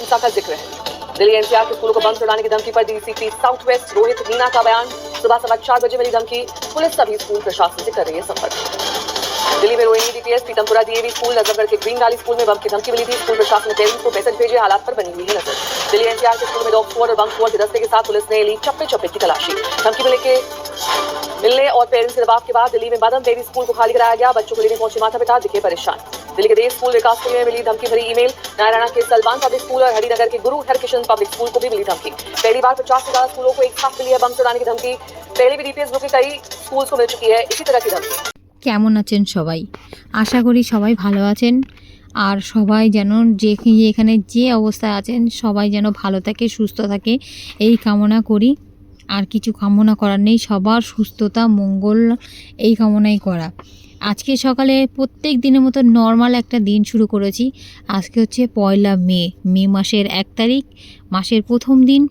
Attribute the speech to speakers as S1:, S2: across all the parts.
S1: हिंसा का जिक्र है। दिल्ली एनसीआर के स्कूलों को बंद कराने की धमकी पर DCP south west Rohit Meena का बयान। सुबह 4:15 बजे मिली धमकी, पुलिस सभी स्कूल प्रशासन से कर रही है संपर्क। दिल्ली में Rohini DPS Pitampura DAV school, Najafgarh के ग्रीन वैली स्कूल में बम की धमकी मिली थी। स्कूल प्रशासन ने पेरेंट्स को मैसेज भेजे, हालात पर बनी हुई है नजर। दिल्ली एनसीआर के स्कूल में डॉग स्क्वाड और बम स्क्वाड के दस्ते के साथ पुलिस ने ली चप्पे चप्पे की तलाशी। धमकी मिलने और पेरेंट्स के दबाव के बाद दिल्ली में बादम बेबी स्कूल को खाली कराया गया। बच्चों को लेने पहुंचे माता पिता दिखे परेशान। दिल्ली के देश स्कूल विकास के लिए मिली धमकी भरी ईमेल। नारायणा के सलमान पब्लिक स्कूल और हरिनगर के गुरु हरकिशन पब्लिक स्कूल को भी मिली धमकी। पहली बार 50 से ज्यादा स्कूलों को एक साथ मिली है बम चलाने की धमकी। पहले भी डीपीएस ग्रुप के कई स्कूल को मिल चुकी है इसी तरह की धमकी।
S2: কেমন আছেন সবাই? আশা করি সবাই ভালো আছেন। আর সবাই যেন যেখানে যে অবস্থায় আছেন সবাই যেন ভালো থাকে, সুস্থ থাকে, এই কামনা করি। আর কিছু কামনা করার নেই, সবার সুস্থতা মঙ্গল এই কামনাই করা। আজকে সকালে প্রত্যেক দিনের মতো নর্মাল একটা দিন শুরু করেছি। আজকে হচ্ছে 1 মে মাসের 1 তারিখ, মাসের প্রথম দিন।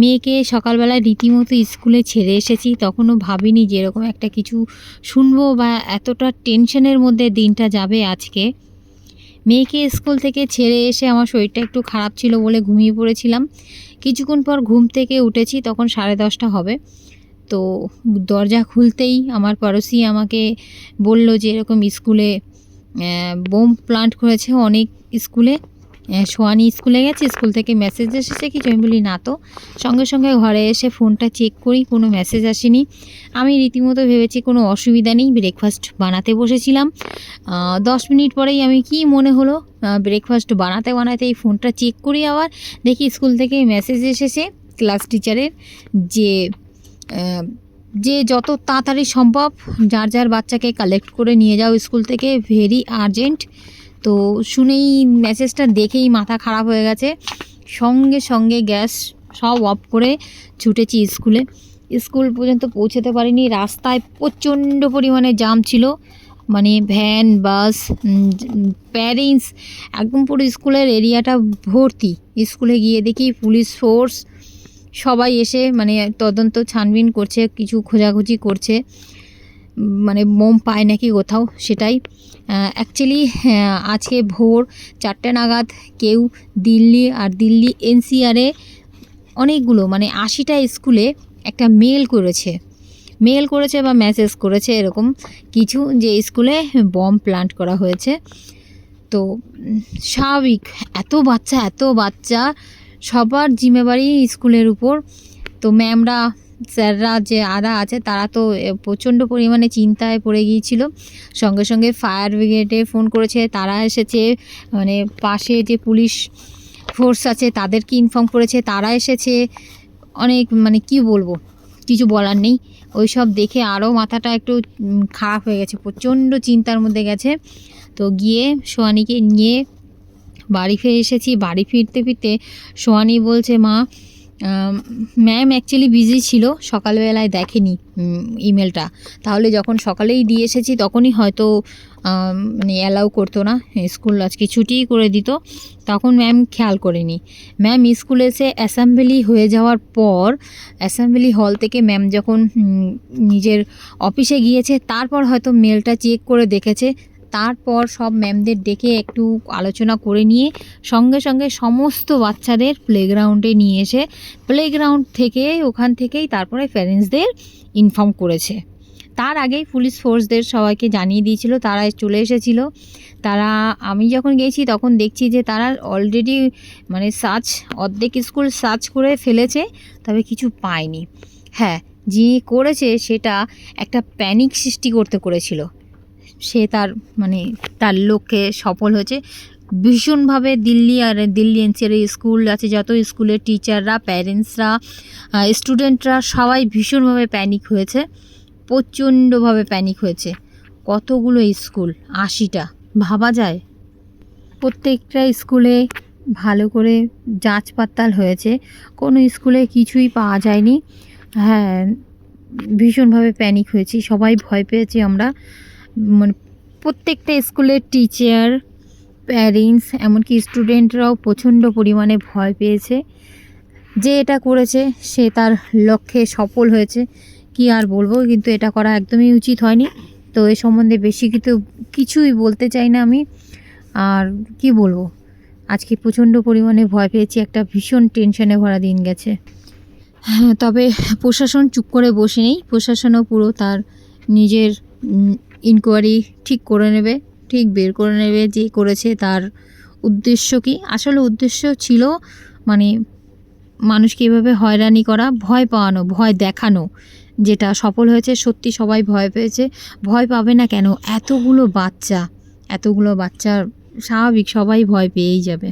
S2: মেয়েকে সকালবেলায় রীতিমতো স্কুলে ছেড়ে এসেছি। তখনও ভাবিনি যে এরকম একটা কিছু শুনবো বা এতটা টেনশনের মধ্যে দিনটা যাবে আজকে। মেয়েকে স্কুল থেকে ছেড়ে এসে আমার শরীরটা একটু খারাপ ছিল বলে ঘুমিয়ে পড়েছিলাম। কিছুক্ষণ পর ঘুম থেকে উঠেছি, তখন 10:30 হবে। তো দরজা খুলতেই আমার পড়োশি আমাকে বলল যে এরকম স্কুলে বোম প্লান্ট করেছে অনেক স্কুলে। সোয়ানি স্কুলে গেছে, স্কুল থেকে মেসেজ এসেছে কিছু। আমি বলি না তো। সঙ্গে সঙ্গে ঘরে এসে ফোনটা চেক করি, কোনো মেসেজ আসেনি। আমি রীতিমতো ভেবেছি কোনো অসুবিধা নেই। ব্রেকফাস্ট বানাতে বসেছিলাম। 10 মিনিট পরেই আমি কি মনে হলো ব্রেকফাস্ট বানাতে এই ফোনটা চেক করি, আবার দেখি স্কুল থেকে মেসেজ এসেছে ক্লাস টিচারের যে যত তাড়াতাড়ি সম্ভব যার যার বাচ্চাকে কালেক্ট করে নিয়ে যাও স্কুল থেকে, ভেরি আর্জেন্ট। তো শুনেই মেসেজটা দেখেই মাথা খারাপ হয়ে গেছে। সঙ্গে সঙ্গে গ্যাস সব অফ করে ছুটেছি স্কুলে। স্কুল পর্যন্ত পৌঁছতে পারিনি, রাস্তায় প্রচণ্ড পরিমাণে জাম ছিল, মানে ভ্যান বাস প্যারেন্টস একদম পুরো স্কুলের এরিয়াটা ভর্তি। স্কুলে গিয়ে দেখি পুলিশ ফোর্স সবাই এসে মানে তদন্ত ছানবিন করছে, কিছু খোঁজাখুঁজি করছে, মানে বোম পায় নাকি কোথাও সেটাই। অ্যাকচুয়ালি আজকে ভোর 4টে নাগাদ কেউ দিল্লি এনসিআরে অনেকগুলো মানে 80টা স্কুলে একটা মেল করেছে বা মেসেজ করেছে এরকম কিছু, যে স্কুলে বম প্লান্ট করা হয়েছে। তো স্বাভাবিক, এত বাচ্চা সবার জিম্মেবারি স্কুলের উপর। তো ম্যামরা স্যাররা যে আছে তারা তো প্রচণ্ড পরিমাণে চিন্তায় পড়ে গিয়েছিল। সঙ্গে সঙ্গে ফায়ার ব্রিগেডে ফোন করেছে, তারা এসেছে। মানে পাশে যে পুলিশ ফোর্স আছে তাদেরকে ইনফর্ম করেছে, তারা এসেছে। অনেক মানে কি বলবো, কিছু বলার নেই। ওই সব দেখে আরও মাথাটা একটু খারাপ হয়ে গেছে, প্রচণ্ড চিন্তার মধ্যে গেছে। তো গিয়ে সোয়ানিকে নিয়ে বাড়ি ফিরে এসেছি। বাড়ি ফিরতে সোয়ানি বলছে মা ম্যাম অ্যাকচুয়ালি বিজি ছিল, সকালবেলায় দেখেনি ইমেলটা, তাহলে যখন সকালেই দিয়ে এসেছি তখনই হয়তো মানে অ্যালাউ করতো না, স্কুল আজকে ছুটিই করে দিত, তখন ম্যাম খেয়াল করেনি। ম্যাম স্কুলে এসে অ্যাসেম্বলি হয়ে যাওয়ার পর অ্যাসেম্বলি হল থেকে ম্যাম যখন নিজের অফিসে গিয়েছে তারপর হয়তো মেলটা চেক করে দেখেছে। তারপর সব ম্যামদের ডেকে একটু আলোচনা করে নিয়ে সঙ্গে সঙ্গে সমস্ত বাচ্চাদের প্লেগ্রাউন্ডে নিয়ে এসে ওখান থেকেই তারপরে প্যারেন্টসদের ইনফর্ম করেছে। তার আগেই পুলিশ ফোর্সদের সবাইকে জানিয়ে দিয়েছিল, তারা চলে এসেছিল। আমি যখন গেছি তখন দেখছি যে তারা অলরেডি মানে অর্ধেক স্কুল সার্চ করে ফেলেছে, তবে কিছু পায়নি। হ্যাঁ, যিনি করেছে সেটা একটা প্যানিক সৃষ্টি করেছিল। সে তার লক্ষ্যে সফল হয়েছে ভীষণভাবে। দিল্লি এনসিআর স্কুল আছে যত স্কুলের টিচাররা, প্যারেন্টসরা, স্টুডেন্টরা সবাই ভীষণভাবে প্যানিক হয়েছে, প্রচণ্ডভাবে প্যানিক হয়েছে। কতগুলো স্কুল, 80টা, ভাবা যায়। প্রত্যেকটা স্কুলে ভালো করে যাচ পাতাল হয়েছে, কোনো স্কুলে কিছুই পাওয়া যায়নি। হ্যাঁ, ভীষণভাবে প্যানিক হয়েছি, সবাই ভয় পেয়েছি আমরা। মানে প্রত্যেকটা স্কুলের টিচার, প্যারেন্টস, এমনকি স্টুডেন্টরাও প্রচণ্ড পরিমাণে ভয় পেয়েছে। যে এটা করেছে সে তার লক্ষ্যে সফল হয়েছে, কি আর বলবো, কিন্তু এটা করা একদমই উচিত হয়নি। তো এ সম্বন্ধে বেশি কিছুই বলতে চাই না আমি। আর কি বলবো, আজকে প্রচণ্ড পরিমাণে ভয় পেয়েছি, একটা ভীষণ টেনশনে ভরা দিন গেছে। হ্যাঁ, তবে প্রশাসন চুপ করে বসে নেই, প্রশাসনও পুরো তার নিজের ইনকোয়ারি ঠিক করে নেবে, ঠিক বের করে নেবে যে করেছে তার উদ্দেশ্য কী। আসলে উদ্দেশ্য ছিল মানে মানুষকে এভাবে হয়রানি করা, ভয় পাওয়ানো, ভয় দেখানো, যেটা সফল হয়েছে। সত্যি সবাই ভয় পেয়েছে, ভয় পাবে না কেন? এতগুলো বাচ্চা স্বাভাবিক সবাই ভয় পেয়েই যাবে।